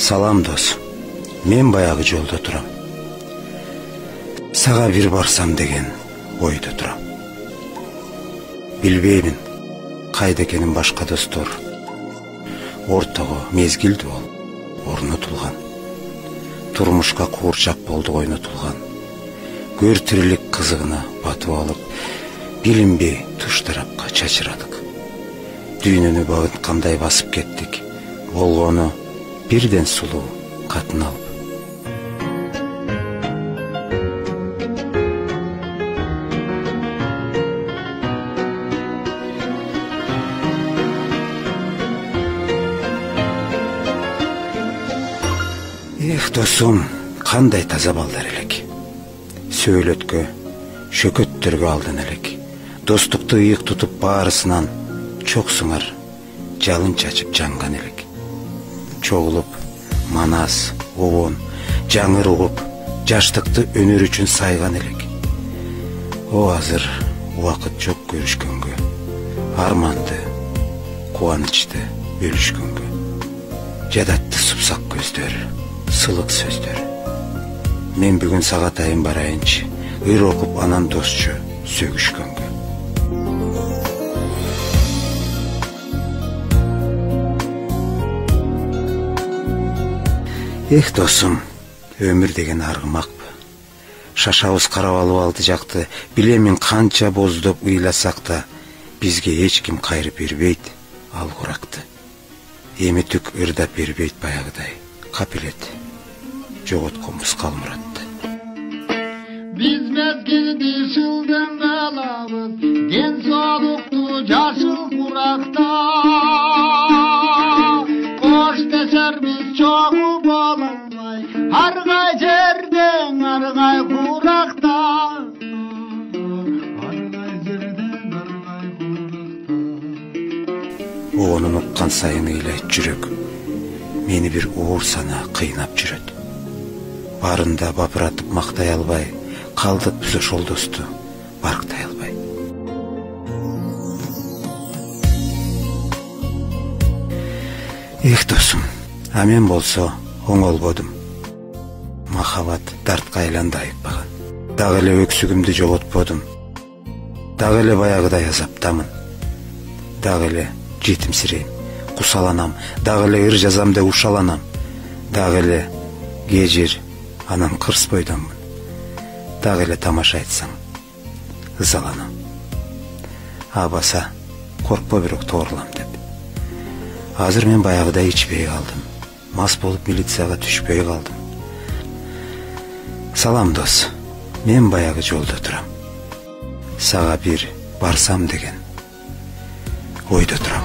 Салам дос, мен баягы жолдо турам. Сага бир барсам деген ойдо турам. Билбеймин кайда экенин башка достор. Ортого мезгилди ол орнотулган. Турмушка куурчак болду ойнотулган. Көр тирилик кызыгына батып алып, билинбей туш тарапка чачырадык. Дүйнөнү багыткандай басып кеттик. Болгону бирден сулуу катын алып. Эх, досум, кандай таза балдар элек. Сөйлөткө, шөкөттөргө алдын элек. Достукту ыйык тутуп баарысынан чоксуңар жалын чачып жанган элек. Чогулуп, манас, обон, жаңыр угуп, жаштыкты өнөр үчүн сайган элек. О азыр убакыт жок көрүшкөнгө, арманды, кубанычты бөлүшкөнгө. Жадатты супсак көздөр, сылык сөздөр. Мен бүгүн сага атайын барайынчы, ыр окуп анан досчу сөгүшкөнгө. Эх, досум, өмүр деген аргымакпы. Шашабыз карап алып алды жакты, билемин канча боздоп ыйласак да, бизге эч ким кайрып бербейт ал куракты. Эми түк ырдап бербейт баягыдай, капелет жоготконбуз Калмуратты. Биз мезгилди шылдын калабыз, ден соолукту жашыл куракта. Кош десербиз чогуу болонбай, аргай жерден аргай куракта. Аргай жерден аргай куракта. Оонун уккан сайын ыйлайт жүрөк, мени бир оор сана кыйнап жүрөт. Барында бапыратып мактай албай, калдык биз ошол досту барктай албай. Эх, досум, а мен болсо оңолбодум. Махабат дартка айланды айыкпаган. Дагы эле өксүгүмдү жоготподум. Дагы эле баягыдай азаптамын. Дагы эле жетимсирейм, кусаланам. Дагы эле ыр жазам деп ушаланам. Дагы эле кежир анан кырс бойдомун. Дагы эле тамаша айтсам ызаланам. Абаса коркпо бирок тоорулам деп. Азыр мен баягыдай ичпей калдым. Мас болуп милицияга түшпөй калдым. Салам дос, мен баягы жолдо турам. Сага бир барсам деген ойдо турам.